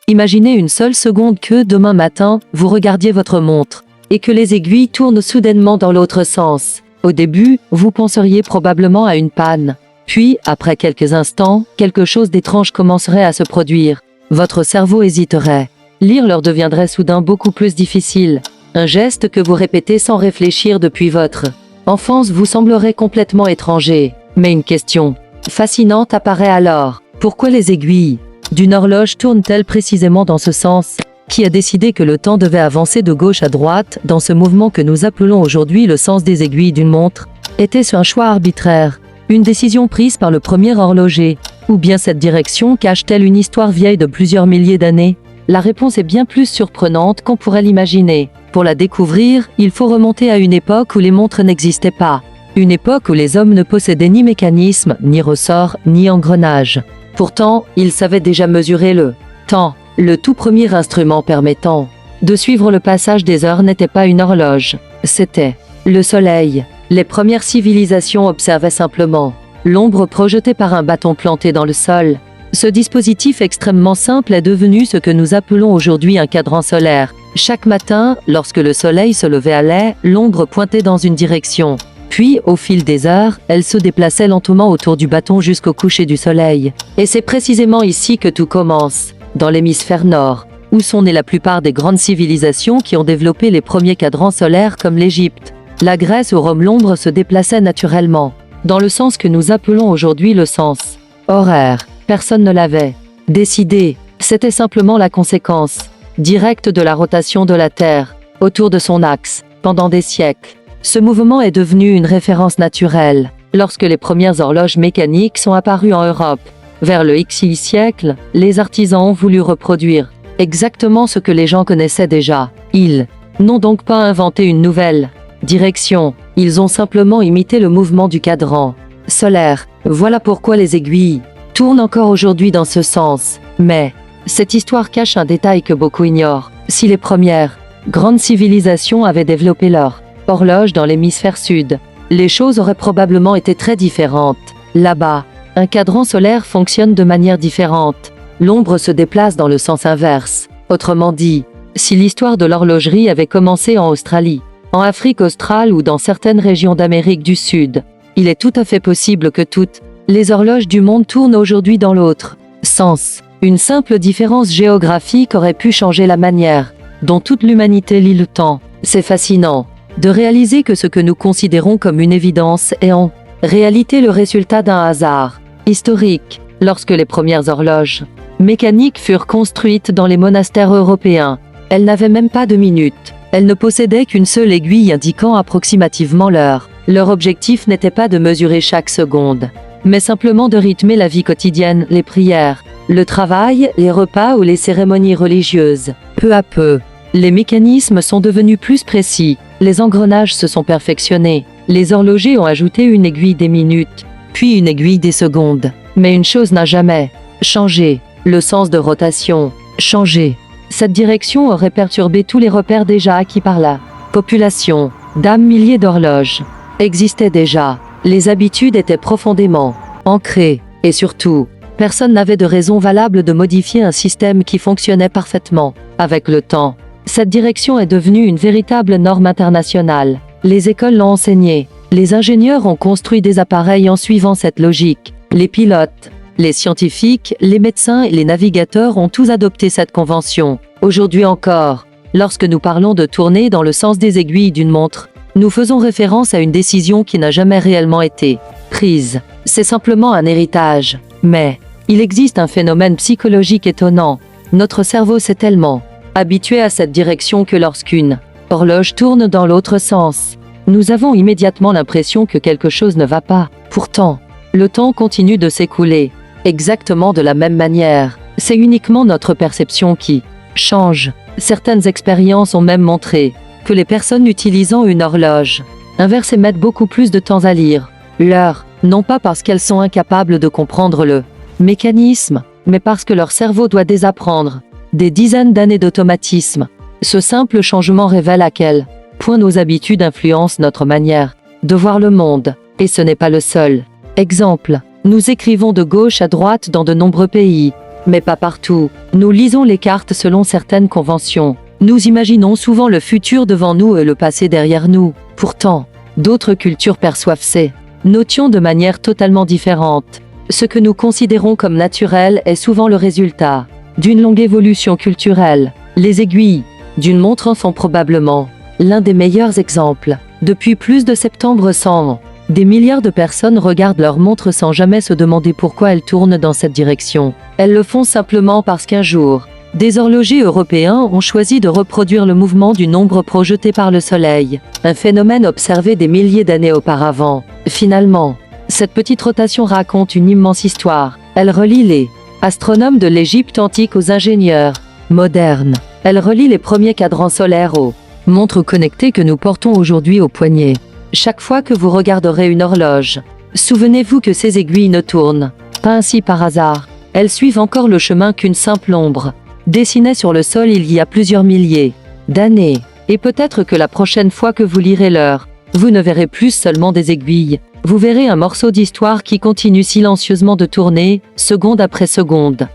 Imaginez une seule seconde que, demain matin, vous regardiez votre montre, et que les aiguilles tournent soudainement dans l'autre sens. Au début, vous penseriez probablement à une panne. Puis, après quelques instants, quelque chose d'étrange commencerait à se produire. Votre cerveau hésiterait. Lire leur deviendrait soudain beaucoup plus difficile. Un geste que vous répétez sans réfléchir depuis votre enfance vous semblerait complètement étranger. Mais une question fascinante apparaît alors. Pourquoi les aiguilles d'une horloge tournent-elles précisément dans ce sens? Qui a décidé que le temps devait avancer de gauche à droite dans ce mouvement que nous appelons aujourd'hui le sens des aiguilles d'une montre? Était-ce un choix arbitraire? Une décision prise par le premier horloger? Ou bien cette direction cache-t-elle une histoire vieille de plusieurs milliers d'années? La réponse est bien plus surprenante qu'on pourrait l'imaginer. Pour la découvrir, il faut remonter à une époque où les montres n'existaient pas. Une époque où les hommes ne possédaient ni mécanisme, ni ressort, ni engrenage. Pourtant, ils savaient déjà mesurer le temps. Le tout premier instrument permettant de suivre le passage des heures n'était pas une horloge, c'était le soleil. Les premières civilisations observaient simplement l'ombre projetée par un bâton planté dans le sol. Ce dispositif extrêmement simple est devenu ce que nous appelons aujourd'hui un cadran solaire. Chaque matin, lorsque le soleil se levait à l'est, l'ombre pointait dans une direction. Puis, au fil des heures, elle se déplaçait lentement autour du bâton jusqu'au coucher du soleil. Et c'est précisément ici que tout commence, dans l'hémisphère nord, où sont nées la plupart des grandes civilisations qui ont développé les premiers cadrans solaires comme l'Égypte. La Grèce ou Rome, l'ombre se déplaçait naturellement, dans le sens que nous appelons aujourd'hui le sens horaire. Personne ne l'avait décidé, c'était simplement la conséquence directe de la rotation de la Terre autour de son axe pendant des siècles. Ce mouvement est devenu une référence naturelle lorsque les premières horloges mécaniques sont apparues en Europe. Vers le Xe siècle, les artisans ont voulu reproduire exactement ce que les gens connaissaient déjà. Ils n'ont donc pas inventé une nouvelle direction, ils ont simplement imité le mouvement du cadran solaire. Voilà pourquoi les aiguilles tournent encore aujourd'hui dans ce sens. Mais cette histoire cache un détail que beaucoup ignorent. Si les premières grandes civilisations avaient développé leur horloge dans l'hémisphère sud, les choses auraient probablement été très différentes. Là-bas, un cadran solaire fonctionne de manière différente. L'ombre se déplace dans le sens inverse. Autrement dit, si l'histoire de l'horlogerie avait commencé en Australie, en Afrique australe ou dans certaines régions d'Amérique du Sud, il est tout à fait possible que toutes les horloges du monde tournent aujourd'hui dans l'autre sens. Une simple différence géographique aurait pu changer la manière dont toute l'humanité lit le temps. C'est fascinant de réaliser que ce que nous considérons comme une évidence est en réalité le résultat d'un hasard historique. Lorsque les premières horloges mécaniques furent construites dans les monastères européens, elles n'avaient même pas de minutes. Elles ne possédaient qu'une seule aiguille indiquant approximativement l'heure. Leur objectif n'était pas de mesurer chaque seconde, mais simplement de rythmer la vie quotidienne, les prières, le travail, les repas ou les cérémonies religieuses. Peu à peu, les mécanismes sont devenus plus précis, les engrenages se sont perfectionnés, les horlogers ont ajouté une aiguille des minutes, puis une aiguille des secondes. Mais une chose n'a jamais changé, le sens de rotation changé. Cette direction aurait perturbé tous les repères déjà acquis par la population. Milliers d'horloges existaient déjà, les habitudes étaient profondément ancrées, et surtout, personne n'avait de raison valable de modifier un système qui fonctionnait parfaitement. Avec le temps, cette direction est devenue une véritable norme internationale. Les écoles l'ont enseignée, les ingénieurs ont construit des appareils en suivant cette logique, les pilotes, les scientifiques, les médecins et les navigateurs ont tous adopté cette convention. Aujourd'hui encore, lorsque nous parlons de tourner dans le sens des aiguilles d'une montre, nous faisons référence à une décision qui n'a jamais réellement été prise. C'est simplement un héritage. Mais il existe un phénomène psychologique étonnant. Notre cerveau s'est tellement habitué à cette direction que lorsqu'une horloge tourne dans l'autre sens, nous avons immédiatement l'impression que quelque chose ne va pas. Pourtant, le temps continue de s'écouler, exactement de la même manière. C'est uniquement notre perception qui change. Certaines expériences ont même montré que les personnes utilisant une horloge inversée mettent beaucoup plus de temps à lire l'heure, non pas parce qu'elles sont incapables de comprendre le mécanisme, mais parce que leur cerveau doit désapprendre des dizaines d'années d'automatisme. Ce simple changement révèle à quel point nos habitudes influencent notre manière de voir le monde. Et ce n'est pas le seul exemple. Nous écrivons de gauche à droite dans de nombreux pays, mais pas partout. Nous lisons les cartes selon certaines conventions. Nous imaginons souvent le futur devant nous et le passé derrière nous. Pourtant, d'autres cultures perçoivent ces notions de manière totalement différente. Ce que nous considérons comme naturel est souvent le résultat d'une longue évolution culturelle. Les aiguilles d'une montre en sont probablement l'un des meilleurs exemples. Depuis plus de septembre 100, des milliards de personnes regardent leur montre sans jamais se demander pourquoi elles tournent dans cette direction. Elles le font simplement parce qu'un jour, des horlogers européens ont choisi de reproduire le mouvement d'une ombre projetée par le soleil, un phénomène observé des milliers d'années auparavant. Finalement, cette petite rotation raconte une immense histoire. Elle relie les astronomes de l'Égypte antique aux ingénieurs modernes. Elle relie les premiers cadrans solaires aux montres connectées que nous portons aujourd'hui au poignet. Chaque fois que vous regarderez une horloge, souvenez-vous que ces aiguilles ne tournent pas ainsi par hasard. Elles suivent encore le chemin qu'une simple ombre dessinait sur le sol il y a plusieurs milliers d'années. Et peut-être que la prochaine fois que vous lirez l'heure, vous ne verrez plus seulement des aiguilles. Vous verrez un morceau d'histoire qui continue silencieusement de tourner, seconde après seconde.